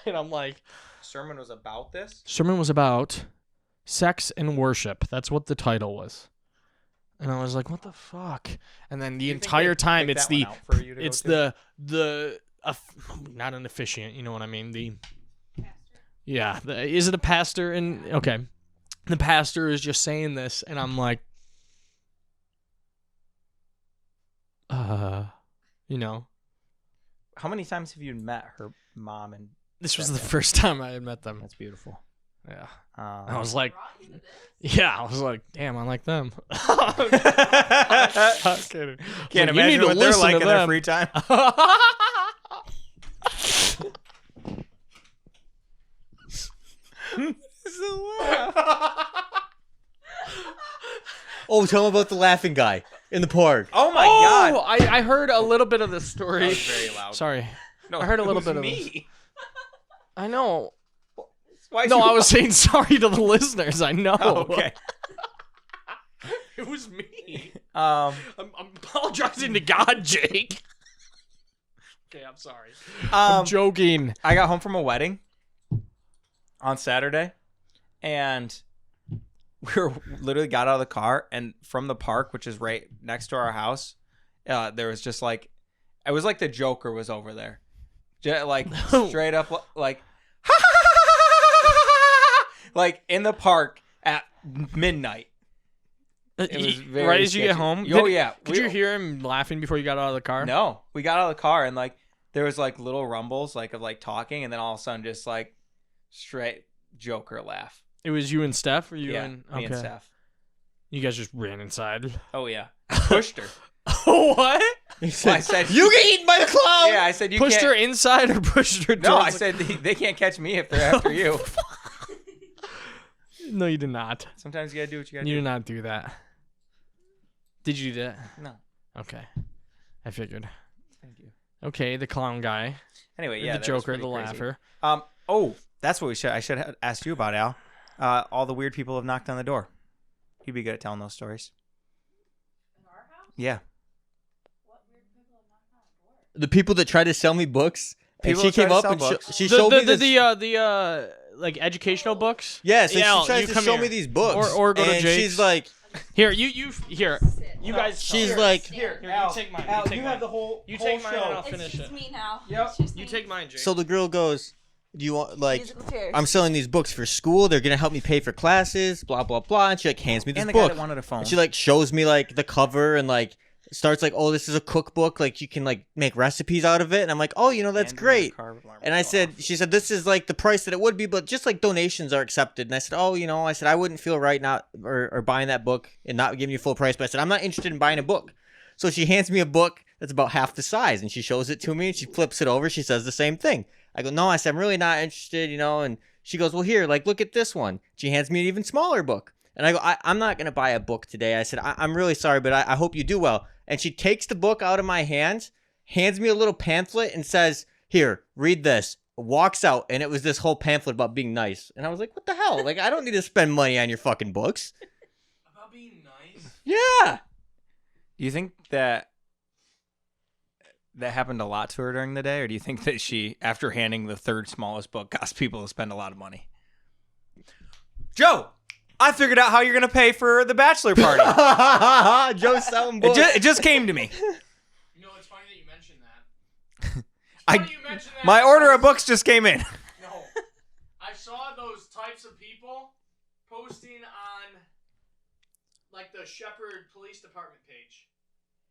And I'm like, Sermon was about this? sermon was about sex and worship. That's what the title was. And I was like, what the fuck? And then the entire time, it's the not an officiant, you know what I mean? Yeah, is it a pastor? And okay, the pastor is just saying this, and I'm like, you know, How many times have you met her mom and this was the first time I had met them. That's beautiful. Yeah, Um, I was like, Brought you to this? yeah, I was like, damn, I like them. I'm kidding. Can't Like, you need imagine to what they're listen like to in their them. free time. Oh, tell me about the laughing guy in the park. Oh my Oh, god. I heard a little bit of this story. That was very loud. Sorry. No, I heard a it little was bit of me. I know. Why No, I was saying sorry to the listeners. I know. Oh, okay. It was me. Um, I'm apologizing to God, Jake. Okay, I'm sorry. I'm joking. I got home from a wedding on Saturday, and literally got out of the car, and from the park, which is right next to our house, there was just like, it was like the Joker was over there, like straight up, like, like in the park at midnight. It was very right as you get sketchy. home. Oh yeah. Could you hear him laughing before you got out of the car? No, we got out of the car, and like there was like little rumbles like of like talking, and then all of a sudden just like straight Joker laugh. It was you and Steph, or you Yeah, and me and Steph. You guys just ran inside. Oh yeah, pushed her. What? Well, I said You get eaten by the clown. Yeah, I said you Pushed can't. her inside or pushed her? No, I towards said they can't catch me if they're after you. No, you did not. Sometimes you gotta do what you gotta You do. did not do that. Did you do that? No, Okay, I figured. thank you. Okay, the clown guy, Anyway, yeah, the that was Joker, pretty the crazy. laugher. Oh, that's what I should have asked you about, Al. All the weird people have knocked on the door. You'd be good at telling those stories. In our house? Yeah. What weird people have knocked on the door? The people that tried to sell me books, and People she that tried came to up sell and books. she showed me this. the like educational books. Yeah, so Yeah, she tries you to come show here. me these books, Or go to and Jake's. she's like, Here, you guys. she's here, like, here, Al, you take mine. Al, you take you mine. have the whole. You whole take mine and show. I'll finish It's just it. me now. Yep. It's just You me. take mine, Jake. so the girl goes, do you want like? Musical chairs. I'm selling these books for school. They're gonna help me pay for classes. Blah blah blah. And she like hands me this And the guy book. that wanted a phone. And she like shows me like the cover and like starts like, oh, this is a cookbook. Like you can like make recipes out of it. And I'm like, oh, you know, that's And great. the car alarm And I went said, off. she said, this is like the price that it would be, but just like donations are accepted. And I said, oh, you know, I said, I wouldn't feel right not or buying that book and not giving you full price. But I said, I'm not interested in buying a book. So she hands me a book that's about half the size and she shows it to me and she flips it over. She says the same thing. I go, no, I said, I'm really not interested, you know, and she goes, well, here, like, look at this one. She hands me an even smaller book. And I go, I'm not going to buy a book today. I said, I'm really sorry, but I hope you do well. And she takes the book out of my hands, hands me a little pamphlet and says, here, read this. walks out, and it was this whole pamphlet about being nice. And I was like, what the hell? Like, I don't need to spend money on your fucking books. About being nice? Yeah. Do you think that happened a lot to her during the day, or do you think that she, after handing the third smallest book, got people to spend a lot of money? Joe, I figured out how you're gonna pay for the bachelor party. Joe's selling books. It just came to me. You know, it's funny that you mentioned that. It's funny you mentioned that My order of because- books just came in. No. I saw those types of people posting on, like, the Shepherd Police Department page.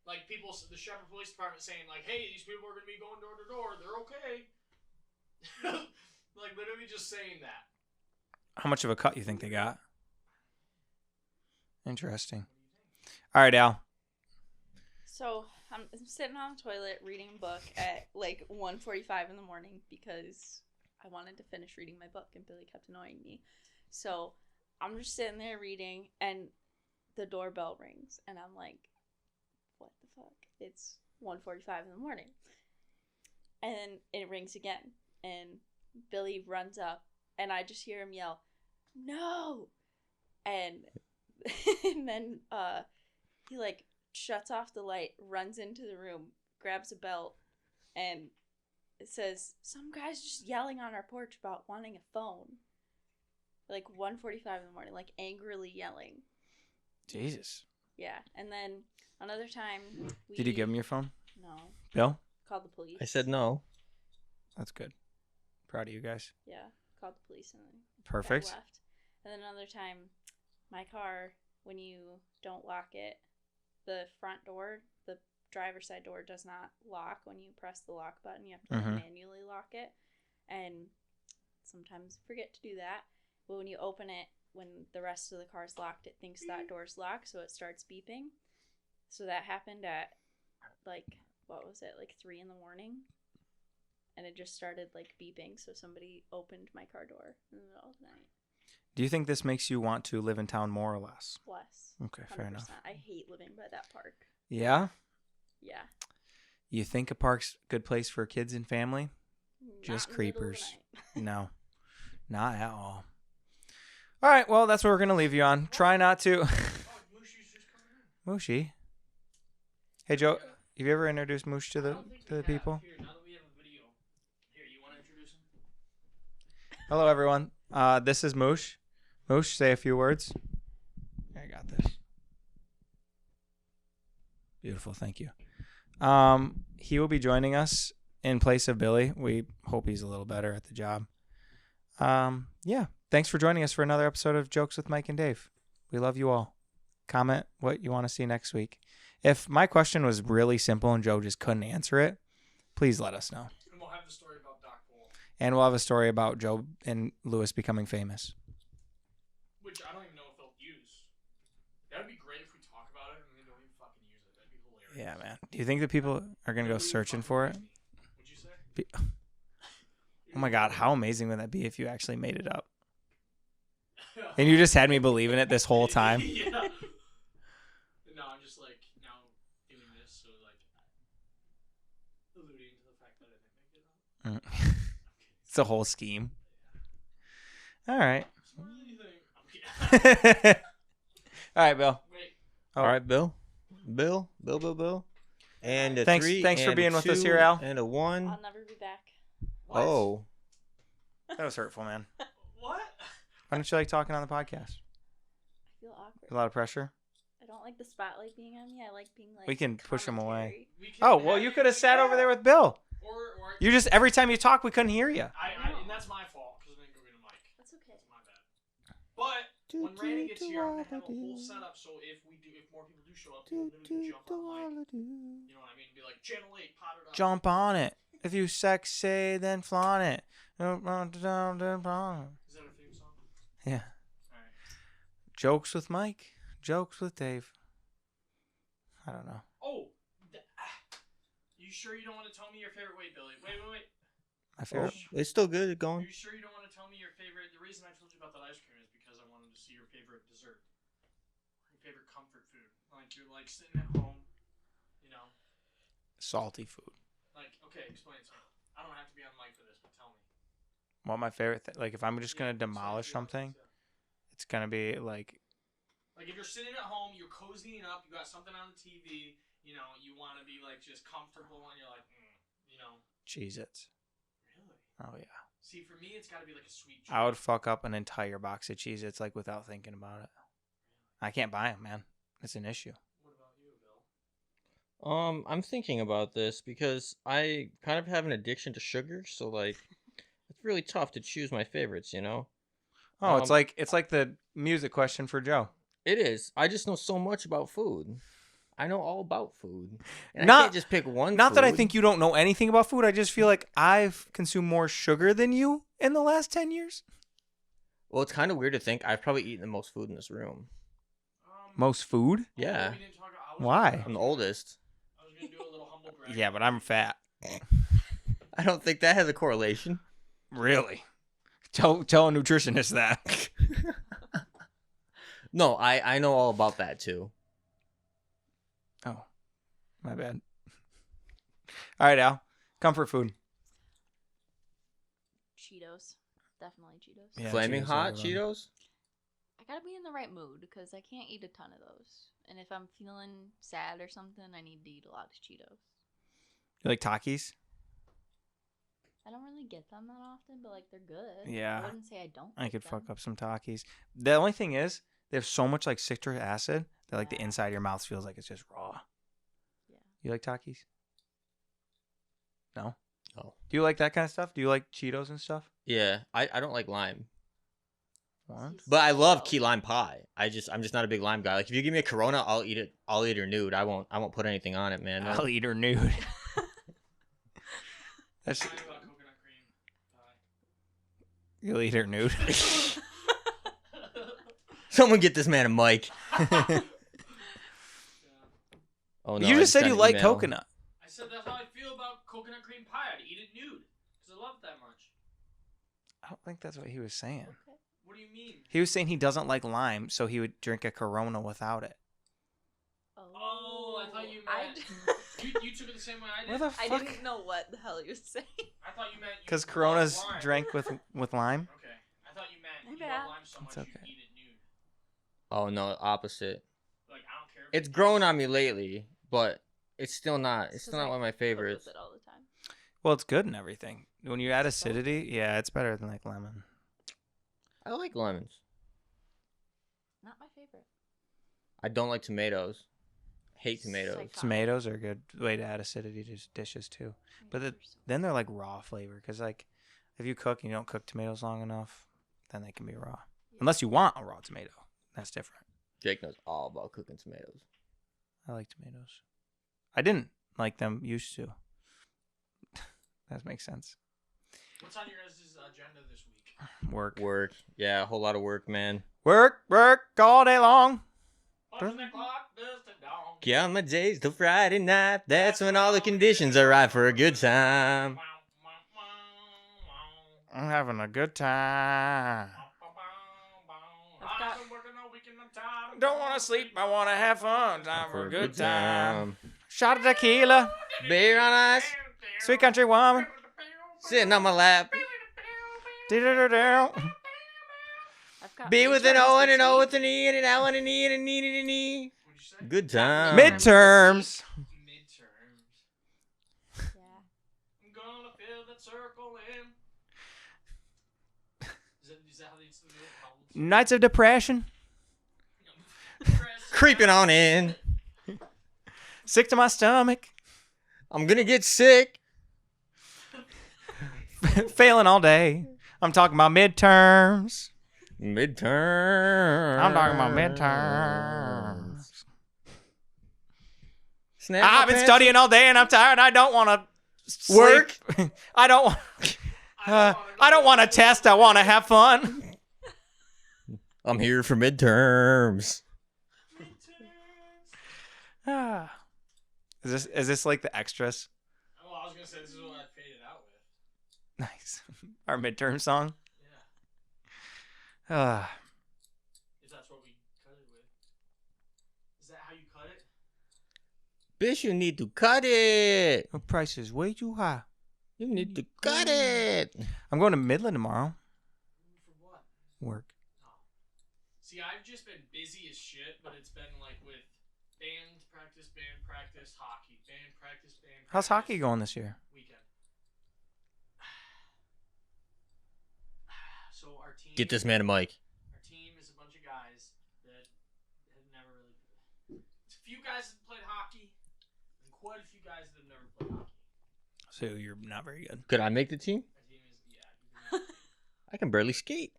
Like, the Shepherd Police Department saying, like, hey, these people are going to be going door to door. They're okay. Like, literally just saying that. How much of a cut you think they got? Interesting. All right, Al. So I'm sitting on the toilet reading a book at like 1:45 in the morning because I wanted to finish reading my book and Billy kept annoying me. So I'm just sitting there reading and the doorbell rings and I'm like, what the fuck? It's 1:45 in the morning. And then it rings again and Billy runs up and I just hear him yell, no! And then he like shuts off the light, runs into the room, grabs a belt, and it says, some guy's just yelling on our porch about wanting a phone. Like 1:45 in the morning, like angrily yelling. Jesus. Yeah, and then another time Did you give him your phone? No. Bill? Called the police. I said no. That's good. Proud of you guys. Yeah, called the police and then Perfect. guy left. And then another time, my car, when you don't lock it, the front door, the driver's side door does not lock when you press the lock button. You have to like, manually lock it. And sometimes forget to do that. But when you open it, when the rest of the car's locked, it thinks that door's locked, so it starts beeping. So that happened at, like, what was it, like 3 in the morning? And it just started, like, beeping, so somebody opened my car door in the middle of the night. Do you think this makes you want to live in town more or less? Less. Okay, fair 100%. enough. I hate living by that park. Yeah? Yeah. You think a park's a good place for kids and family? Just Not in the middle of the creepers. night. No, not at all. All right, well, that's what we're going to leave you on. Try not to. Oh, Mushi's just coming in. Mushi. Hey, Joe, have you ever introduced Moosh to I the don't think to we the have. people? Here, now that we have a video. Here, you want to introduce him? Hello, everyone. This is Moosh. Moosh, say a few words. I got this. Beautiful, thank you. He will be joining us in place of Billy. We hope he's a little better at the job. Yeah, thanks for joining us for another episode of Jokes with Mike and Dave. We love you all. Comment what you want to see next week. If my question was really simple and Joe just couldn't answer it, please let us know. And we'll have the story about Doc Cole, And we'll have a story about Joe and Lewis becoming famous. which I don't even know if they'll use. That'd be great if we talk about it and they don't even fucking use it. That'd be hilarious. Yeah, man. Do you think that people are going to go searching for it? What'd you say? Oh my God, how amazing would that be if you actually made it up? And you just had me believe in it this whole time. Yeah. No, I'm just like now doing this, so like alluding to the fact that I didn't make it up. It's a whole scheme. All right. Smarter than you think. I'm kidding. All right, Bill. Wait. Oh. All right, Bill. Bill. And a Thanks- 3, thanks for and being a with us 2, here, Al. And a 1. I'll never be back. What? Oh. That was hurtful, man. What? Why don't you like talking on the podcast? I feel awkward. A lot of pressure. I don't like the spotlight being on me. I like being like. We can push him away. commentary. We can Oh, well, you could have sat over there with Bill. Or You just, every time you talk, we couldn't hear you. and that's my fault because I didn't go get a mic. That's okay. That's my bad. But when Randy gets here, I'm gonna have a whole setup. So if more people do show up, we'll literally jump on mic. You know what I mean? Be like, channel 8, pot it up. Jump on it. If you sexy, then flaunt it. Yeah. Is that a theme song? Alright. Jokes with Mike. Jokes with Dave. I don't know. Oh! You sure you don't want to tell me your favorite? Wait, Billy. Wait. My Oh, favorite. it's still good Are going. you sure you don't want to tell me your favorite? The reason I told you about that ice cream is because I wanted to see your favorite dessert. Your favorite comfort food. Like, you're like sitting at home, you know? Salty food. Like, okay, explain it to me. I don't have to be on mic for this, but tell me. What my favorite thing? Like if I'm just gonna demolish something, it's gonna be like. Like if you're sitting at home, you're cozying up, you got something on the TV, you know, you want to be like just comfortable, and you're like, you know. Cheez-Its. Really? Oh yeah. See, for me, it's got to be like a sweet treat. I would fuck up an entire box of Cheez-Its like without thinking about it. I can't buy them, man. It's an issue. What about you, Bill? I'm thinking about this because I kind of have an addiction to sugar, so like it's really tough to choose my favorites, you know? Oh, it's like the music question for Joe. It is. I just know so much about food. I know all about food. And Not- I can't just pick one Not that I food. think you don't know anything about food. I just feel like I've consumed more sugar than you in the last 10 years. Well, it's kind of weird to think I've probably eaten the most food in this room. Most food? Yeah. We didn't talk about- I was Why? gonna- I'm the oldest. I was going to do a little humble brag. Yeah, but I'm fat. I don't think that has a correlation. Really? Tell a nutritionist that. No, I know all about that too. Oh, my bad. All right, Al. Comfort food. Cheetos. Definitely Cheetos. Yeah, Flaming Cheetos hot are good. Cheetos? I gotta be in the right mood because I can't eat a ton of those. And if I'm feeling sad or something, I need to eat a lot of Cheetos. You like Takis? I don't really get them that often, but like they're good. Yeah. I wouldn't say I don't. I like could them. fuck up some Takis. The only thing is, they have so much like citric acid that like the Yeah. inside of your mouth feels like it's just raw. Yeah. You like Takis? No? No. Do you like that kind of stuff? Do you like Cheetos and stuff? Yeah, I don't like lime. What? But I love So- key lime pie. I'm just not a big lime guy. Like if you give me a Corona, I'll eat it. I'll eat her nude. I won't put anything on it, man. I'll eat her nude. That's, Talking about coconut cream pie. you'll eat her nude. Someone get this man a mic. Yeah. Oh no! You I just said got you an like email. coconut. I said that's how I feel about coconut cream pie. I'd eat it nude because I love it that much. I don't think that's what he was saying. Okay. What do you mean? He was saying he doesn't like lime, so he would drink a Corona without it. Oh, I thought you I meant- d- You took it the same way I Where did. the I fuck? didn't know what the hell he was saying. I thought you meant you Because love Corona's lime. drank with lime. Okay, I thought you meant My you bad. love lime so much It's you okay. eat it nude. Oh no, opposite. Like I don't care. If It's grown on me lately, but it's still not. It's still not one of my Cook with favorites. it all the time. Well, it's good and everything. When you add acidity, yeah, it's better than like lemon. I like lemons. Not my favorite. I don't like tomatoes. Hate tomatoes. Psychotic. Tomatoes are a good way to add acidity to dishes too. But then they're like raw flavor because like if you cook and you don't cook tomatoes long enough, then they can be raw. Unless you want a raw tomato, that's different. Jake knows all about cooking tomatoes. I like tomatoes. I didn't like them used to. That makes sense. What's on your guys' agenda this week? Work. Work. Yeah, a whole lot of work, man. Work all day long. Punching the clock, dust and dawn. Count my days till Friday night. That's when all the conditions are right for a good time. Wow, wow, wow, wow. I'm having a good time. I've got- been working all weekend. I'm tired. Don't want to sleep. I want to have fun. Time for a good time. Shot of tequila. Beer on ice. Sweet country woman. Sitting on my lap. Do-do-do-do. I've got B with an midterms O and this an O week. with an E and an L and an E and an E and an E. What'd you say? Good time. Midterms. Midterms. Yeah. I'm gonna fill that circle in. Is that how they used to do it? Nights of depression. Creeping on in. Sick to my stomach. I'm gonna get sick. Failing all day. I'm talking about midterms. Midterm. I'm talking about midterms. Snap my I've been pants. studying all day and I'm tired. I don't want to Work? I don't want. I don't want to test. I want to have fun. I'm here for midterms. Ah. Is this like the extras? Oh, I was gonna say this is what I faded out with. Nice. Our midterm song. Yeah. Ah. If that's what we cut it with. Is that how you cut it? Bitch, you need to cut it. The price is way too high. You need to cut it. I'm going to Midland tomorrow. For what? Work. Oh. See, I've just been busy as shit, but it's been like with band practice, hockey, band practice. How's hockey going this year? Weekend. So our team. Get this man a mic. Our team is a bunch of guys that have never really. It's a few guys that played hockey, and quite a few guys that have never played hockey. So you're not very good. Could I make the team? Our team is you can- I can barely skate.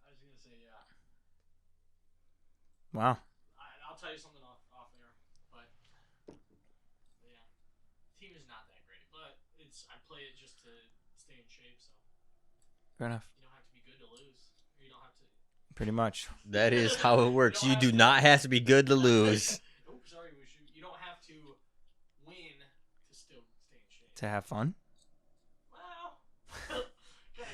I was gonna say yeah. Wow. I'll tell you something off air, but yeah, team is not that great, but I play it just to stay in shape, so Fair enough. you don't have to be good to lose, or you don't have to. Pretty much. That is how it works. You do not have to be good to lose. Oh, sorry, Moo Shu. You don't have to win to still stay in shape. To have fun. Well, kinda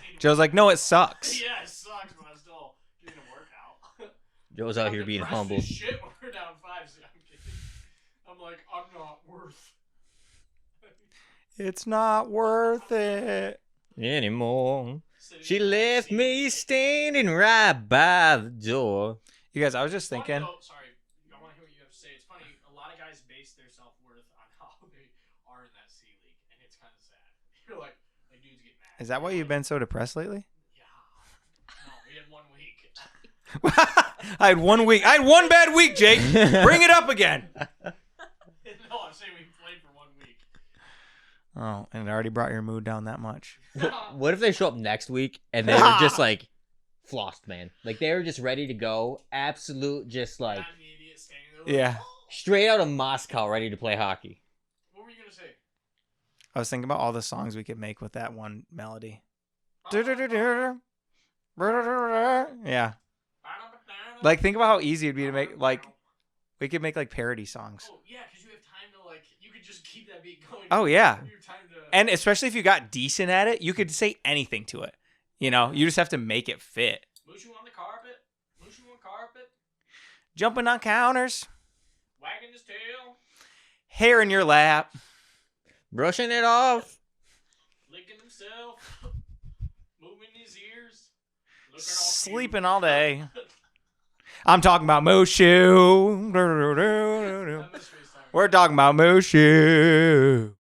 need to Joe's like, no, it sucks. yeah, it sucks, but I'm still getting a workout. Joe's out here being depressed humble. as shit when we're down 5. So I'm kidding. I'm like, I'm not worth. It's not worth it. Anymore. sitting She in the left seat. me standing right by the door. You guys, I was just Funny thinking. though- sorry, I want to hear what you have to say. It's funny. A lot of guys base their self-worth on how they are in that C League, and it's kind of sad. You're like dudes get mad. Is that why you've been so depressed lately? Yeah. No, we had 1 week. I had 1 week. I had one bad week, Jake. Bring it up again. No, I'm saying we played for 1 week. Oh, and it already brought your mood down that much. What if they show up next week and they were just like flossed, man? Like they were just ready to go. Absolute, just like I'm the idiot standing there. Yeah. straight out of Moscow, ready to play hockey. What were you gonna say? I was thinking about all the songs we could make with that one melody. Yeah. Like, think about how easy it'd be to make, like, we could make, like, parody songs. Oh yeah, because you have time to you could just keep that beat going. Oh, yeah. You have time to. And especially if you got decent at it, you could say anything to it. You know, you just have to make it fit. Moo Shu on the carpet. Moo Shu on carpet. Jumping on counters, Wagging his tail. hair in your lap. Brushing it off. Licking himself. Moving his ears. Looking all Sleeping all day. I'm talking about Moo Shu. cute. I miss FaceTime. We're talking about Moo Shu.